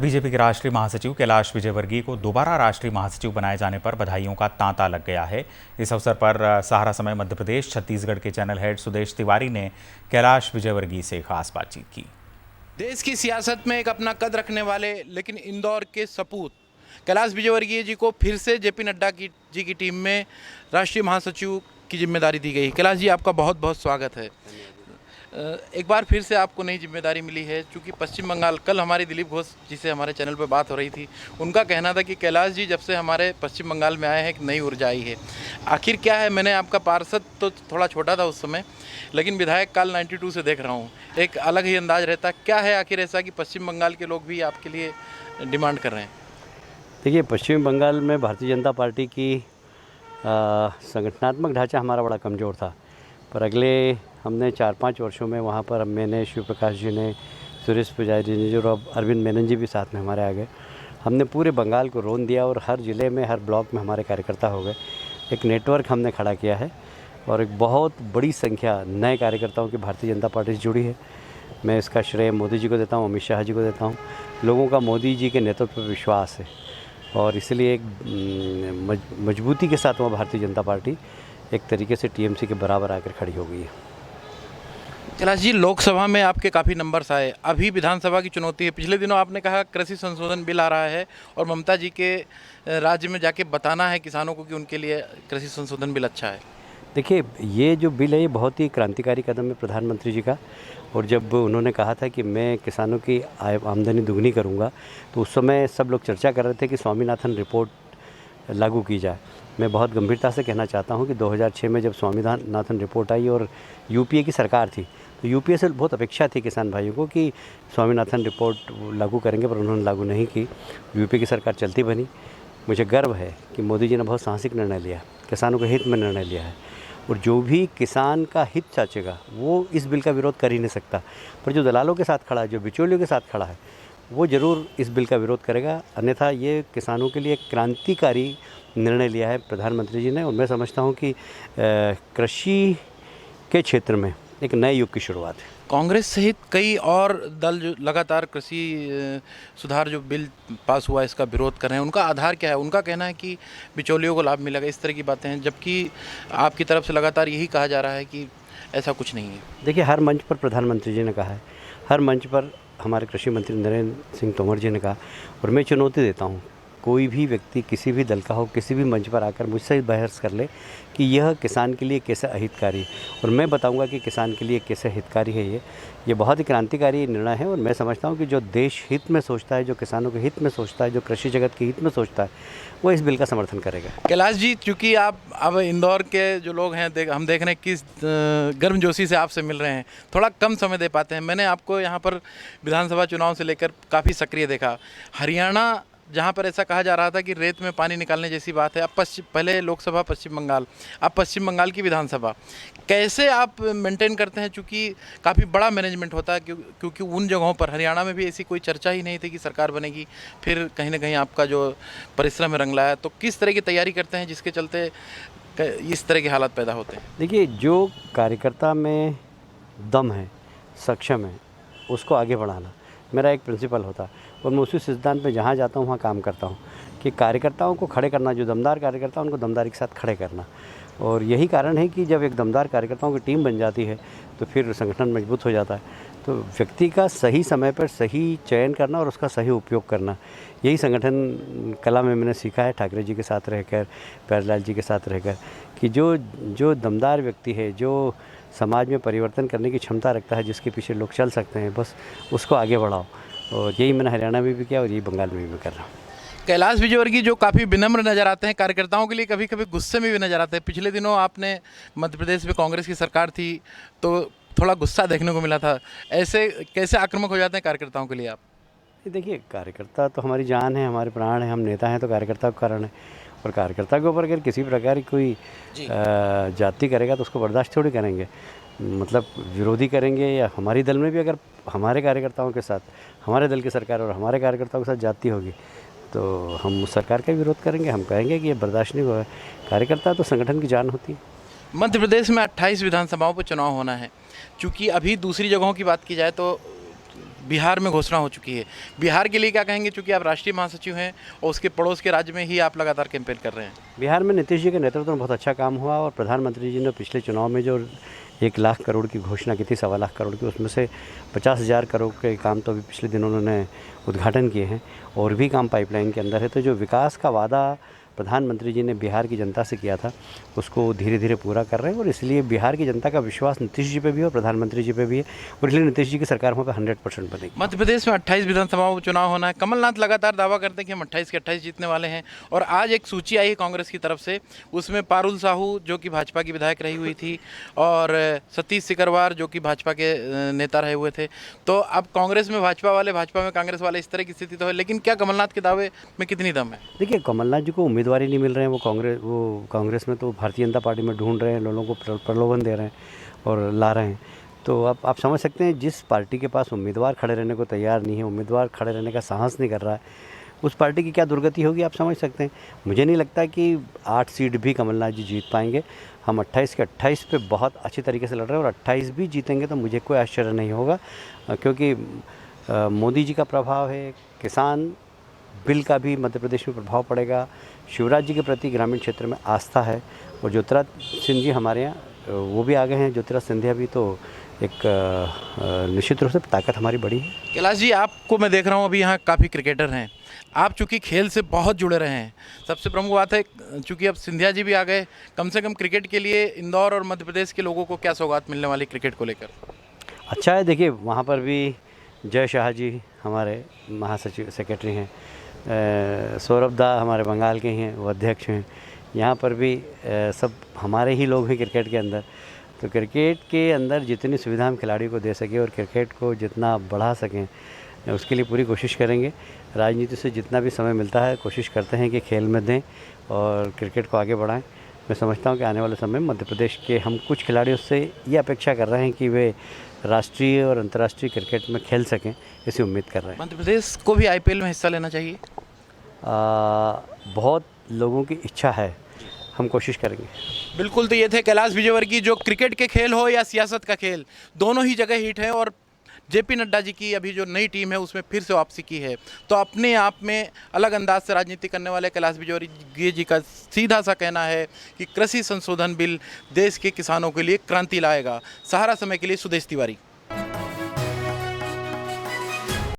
BJP के राष्ट्रीय महासचिव कैलाश विजयवर्गीय को दोबारा राष्ट्रीय महासचिव बनाए जाने पर बधाइयों का तांता लग गया है। इस अवसर पर सहारा समय मध्य प्रदेश छत्तीसगढ़ के चैनल हेड सुदेश तिवारी ने कैलाश विजयवर्गीय से खास बातचीत की। देश की सियासत में एक अपना कद रखने वाले लेकिन इंदौर के सपूत कैलाश विजयवर्गीय जी को फिर से जेपी नड्डा जी की टीम में राष्ट्रीय महासचिव की जिम्मेदारी दी गई। कैलाश जी, आपका बहुत बहुत स्वागत है। एक बार फिर से आपको नई जिम्मेदारी मिली है, क्योंकि पश्चिम बंगाल, कल हमारे दिलीप घोष जी से हमारे चैनल पर बात हो रही थी, उनका कहना था कि कैलाश जी जब से हमारे पश्चिम बंगाल में आए हैं एक नई ऊर्जा आई है। आखिर क्या है? मैंने आपका पार्षद तो थोड़ा छोटा था उस समय, लेकिन विधायक काल 92 से देख रहा हूँ, एक अलग ही अंदाज रहता। क्या है आखिर ऐसा कि पश्चिम बंगाल के लोग भी आपके लिए डिमांड कर रहे हैं? देखिए, पश्चिम बंगाल में भारतीय जनता पार्टी की संगठनात्मक ढांचा हमारा बड़ा कमज़ोर था, पर अगले हमने 4-5 वर्षों में वहाँ पर मैंने, शिव प्रकाश जी ने, सुरेश पुजारी जी और अब अरविंद मेनन जी भी साथ में हमारे आ गए। हमने पूरे बंगाल को रोन दिया और हर ज़िले में, हर ब्लॉक में हमारे कार्यकर्ता हो गए। एक नेटवर्क हमने खड़ा किया है और एक बहुत बड़ी संख्या नए कार्यकर्ताओं की भारतीय जनता पार्टी से जुड़ी है। मैं इसका श्रेय मोदी जी को देता हूँ, अमित शाह जी को देता हूँ। लोगों का मोदी जी के नेतृत्व पर विश्वास है और इसलिए एक मजबूती के साथ वह भारतीय जनता पार्टी एक तरीके से टीएमसी के बराबर आकर खड़ी हो गई है। कैलाश जी, लोकसभा में आपके काफ़ी नंबर्स आए, अभी विधानसभा की चुनौती है। पिछले दिनों आपने कहा कृषि संशोधन बिल आ रहा है और ममता जी के राज्य में जाके बताना है किसानों को कि उनके लिए कृषि संशोधन बिल अच्छा है। देखिए, ये जो बिल है ये बहुत ही क्रांतिकारी कदम है प्रधानमंत्री जी का। और जब उन्होंने कहा था कि मैं किसानों की आमदनी दुगनी करूंगा, तो उस समय सब लोग चर्चा कर रहे थे कि स्वामीनाथन रिपोर्ट लागू की जाए। मैं बहुत गंभीरता से कहना चाहता हूं कि 2006 में जब स्वामीनाथन रिपोर्ट आई और यूपीए की सरकार थी, तो यूपीए से बहुत अपेक्षा थी किसान भाइयों को कि स्वामीनाथन रिपोर्ट लागू करेंगे, पर उन्होंने लागू नहीं की। यूपीए की सरकार चलती बनी। मुझे गर्व है कि मोदी जी ने बहुत साहसिक निर्णय लिया, किसानों के हित में निर्णय लिया है। और जो भी किसान का हित चाचेगा वो इस बिल का विरोध कर ही नहीं सकता, पर जो दलालों के साथ खड़ा है, जो बिचौलियों के साथ खड़ा है, वो ज़रूर इस बिल का विरोध करेगा। अन्यथा ये किसानों के लिए एक क्रांतिकारी निर्णय लिया है प्रधानमंत्री जी ने और मैं समझता हूँ कि कृषि के क्षेत्र में एक नए युग की शुरुआत है। कांग्रेस सहित कई और दल जो लगातार कृषि सुधार जो बिल पास हुआ इसका विरोध कर रहे हैं, उनका आधार क्या है? उनका कहना है कि बिचौलियों को लाभ मिलेगा, इस तरह की बातें हैं, जबकि आपकी तरफ से लगातार यही कहा जा रहा है कि ऐसा कुछ नहीं है। देखिए, हर मंच पर प्रधानमंत्री जी ने कहा है, हर मंच पर हमारे कृषि मंत्री नरेंद्र सिंह तोमर जी ने कहा, और मैं चुनौती देता हूँ, कोई भी व्यक्ति किसी भी दल का हो, किसी भी मंच पर आकर मुझसे बहस कर ले कि यह किसान के लिए कैसे अहितकारी है, और मैं बताऊंगा कि किसान के लिए कैसे हितकारी है। ये बहुत ही क्रांतिकारी निर्णय है और मैं समझता हूं कि जो देश हित में सोचता है, जो किसानों के हित में सोचता है, जो कृषि जगत के हित में सोचता है, वो इस बिल का समर्थन करेगा। कैलाश जी, चूँकि आप अब इंदौर के जो लोग हैं हम देख रहे हैं किस गर्मजोशी से आपसे मिल रहे हैं, थोड़ा कम समय दे पाते हैं। मैंने आपको यहाँ पर विधानसभा चुनाव से लेकर काफ़ी सक्रिय देखा। हरियाणा, जहाँ पर ऐसा कहा जा रहा था कि रेत में पानी निकालने जैसी बात है, अब पहले लोकसभा पश्चिम बंगाल, अब पश्चिम बंगाल की विधानसभा, कैसे आप मेंटेन करते हैं? चूँकि काफ़ी बड़ा मैनेजमेंट होता है, क्योंकि उन जगहों पर हरियाणा में भी ऐसी कोई चर्चा ही नहीं थी कि सरकार बनेगी, फिर कहीं ना कहीं आपका जो परिश्रम है रंग लाया। तो किस तरह की तैयारी करते हैं जिसके चलते इस तरह के हालात पैदा होते हैं? देखिए, जो कार्यकर्ता में दम है, सक्षम है, उसको आगे बढ़ाना मेरा एक प्रिंसिपल होता है और मैं उसी सिद्धांत पे जहाँ जाता हूँ वहाँ काम करता हूँ कि कार्यकर्ताओं को खड़े करना, जो दमदार कार्यकर्ता उनको दमदारी के साथ खड़े करना। और यही कारण है कि जब एक दमदार कार्यकर्ताओं की टीम बन जाती है तो फिर संगठन मजबूत हो जाता है। तो व्यक्ति का सही समय पर सही चयन करना और उसका सही उपयोग करना, यही संगठन कला में मैंने सीखा है ठाकरे जी के साथ रहकर, प्यारेलाल जी के साथ रहकर, कि जो दमदार व्यक्ति है, जो समाज में परिवर्तन करने की क्षमता रखता है, जिसके पीछे लोग चल सकते हैं, बस उसको आगे बढ़ाओ। और यही मैंने हरियाणा में भी किया और यही बंगाल में भी कर रहा हूँ। कैलाश विजयवर्गीय जो काफ़ी विनम्र नज़र आते हैं, कार्यकर्ताओं के लिए कभी कभी गुस्से में भी नज़र आते हैं। पिछले दिनों आपने मध्य प्रदेश में कांग्रेस की सरकार थी तो थोड़ा गुस्सा देखने को मिला था, ऐसे कैसे आक्रामक हो जाते हैं कार्यकर्ताओं के लिए आप? देखिए, कार्यकर्ता तो हमारी जान है, हमारे प्राण है, हम नेता हैं तो कार्यकर्ता का कारण है, और कार्यकर्ता के ऊपर अगर किसी प्रकार की कोई जाति करेगा तो उसको बर्दाश्त थोड़ी करेंगे, मतलब विरोधी करेंगे। या हमारी दल में भी अगर हमारे कार्यकर्ताओं के साथ, हमारे दल की सरकार और हमारे कार्यकर्ताओं के साथ जाति होगी तो हम उस सरकार का विरोध करेंगे, हम कहेंगे कि ये बर्दाश्त नहीं हुआ है। कार्यकर्ता तो संगठन की जान होती है। मध्य प्रदेश में 28 विधानसभाओं पर चुनाव होना है, चूँकि अभी दूसरी जगहों की बात की जाए तो बिहार में घोषणा हो चुकी है। बिहार के लिए क्या कहेंगे, चूंकि आप राष्ट्रीय महासचिव हैं और उसके पड़ोस के राज्य में ही आप लगातार कैंपेन कर रहे हैं। बिहार में नीतीश जी के नेतृत्व में बहुत अच्छा काम हुआ और प्रधानमंत्री जी ने पिछले चुनाव में जो 1 लाख करोड़ की घोषणा की थी, 1.25 लाख करोड़ की, उसमें से 50,000 करोड़ के काम तो अभी पिछले दिनों उन्होंने उद्घाटन किए हैं और भी काम पाइपलाइन के अंदर है। तो जो विकास का वादा प्रधानमंत्री जी ने बिहार की जनता से किया था उसको धीरे धीरे पूरा कर रहे हैं और इसलिए बिहार की जनता का विश्वास नीतीश जी पे भी है और प्रधानमंत्री जी पे भी है और इसलिए नीतीश जी की सरकार वहाँ पे 100% बनेगी। मध्य प्रदेश में 28 विधानसभाओं चुनाव होना है। कमलनाथ लगातार दावा करते हैं कि हम 28 के 28 जीतने वाले हैं और आज एक सूची आई है कांग्रेस की तरफ से, उसमें पारुल साहू जो कि भाजपा की विधायक रही हुई थी और सतीश सिकरवार जो कि भाजपा के नेता रहे हुए थे। तो अब कांग्रेस में भाजपा वाले, भाजपा में कांग्रेस वाले, इस तरह की स्थिति तो है, लेकिन क्या कमलनाथ के दावे में कितनी दम है? देखिए, कमलनाथ जी को उम्मीदवार ही नहीं मिल रहे हैं। वो कांग्रेस में तो भारतीय जनता पार्टी में ढूंढ रहे हैं, लोगों को प्रलोभन दे रहे हैं और ला रहे हैं। तो आप समझ सकते हैं, जिस पार्टी के पास उम्मीदवार खड़े रहने को तैयार नहीं है, उम्मीदवार खड़े रहने का साहस नहीं कर रहा है, उस पार्टी की क्या दुर्गति होगी आप समझ सकते हैं। मुझे नहीं लगता कि 8 सीट भी कमलनाथ जी जीत पाएंगे। हम 28 के 28 पे बहुत अच्छी तरीके से लड़ रहे हैं और 28 भी जीतेंगे तो मुझे कोई आश्चर्य नहीं होगा, क्योंकि मोदी जी का प्रभाव है, किसान बिल का भी मध्य प्रदेश में प्रभाव पड़ेगा, शिवराज जी के प्रति ग्रामीण क्षेत्र में आस्था है और ज्योतिरादित्य सिंह जी हमारे यहाँ वो भी आ गए हैं, ज्योतिरादित्य सिंधिया भी, तो एक निश्चित रूप से ताकत हमारी बड़ी है। कैलाश जी, आपको मैं देख रहा हूँ अभी यहाँ काफ़ी क्रिकेटर हैं, आप चूँकि खेल से बहुत जुड़े रहे हैं, सबसे प्रमुख बात है चूँकि अब सिंधिया जी भी आ गए, कम से कम क्रिकेट के लिए इंदौर और मध्य प्रदेश के लोगों को क्या सौगात मिलने वाली क्रिकेट को लेकर? अच्छा है, देखिए वहाँ पर भी जय शाह जी हमारे महासचिव सेक्रेटरी हैं, सौरभ दा हमारे बंगाल के ही हैं, वो अध्यक्ष हैं। यहाँ पर भी सब हमारे ही लोग हैं क्रिकेट के अंदर। तो क्रिकेट के अंदर जितनी सुविधा हम खिलाड़ियों को दे सकें और क्रिकेट को जितना बढ़ा सकें उसके लिए पूरी कोशिश करेंगे। राजनीति से जितना भी समय मिलता है कोशिश करते हैं कि खेल में दें और क्रिकेट को आगे बढ़ाएं। मैं समझता हूं कि आने वाले समय में मध्य प्रदेश के हम कुछ खिलाड़ियों से ये अपेक्षा कर रहे हैं कि वे राष्ट्रीय और अंतर्राष्ट्रीय क्रिकेट में खेल सकें, ऐसी उम्मीद कर रहे हैं। मध्य प्रदेश को भी IPL में हिस्सा लेना चाहिए? बहुत लोगों की इच्छा है, हम कोशिश करेंगे। बिल्कुल, तो ये थे कैलाश विजयवर्गीय, जो क्रिकेट के खेल हो या सियासत का खेल, दोनों ही जगह हिट है और JP नड्डा जी की अभी जो नई टीम है उसमें फिर से वापसी की है। तो अपने आप में अलग अंदाज से राजनीति करने वाले कैलाश विजयवर्गीय जी का सीधा सा कहना है कि कृषि संशोधन बिल देश के किसानों के लिए क्रांति लाएगा। सहारा समय के लिए सुदेश तिवारी।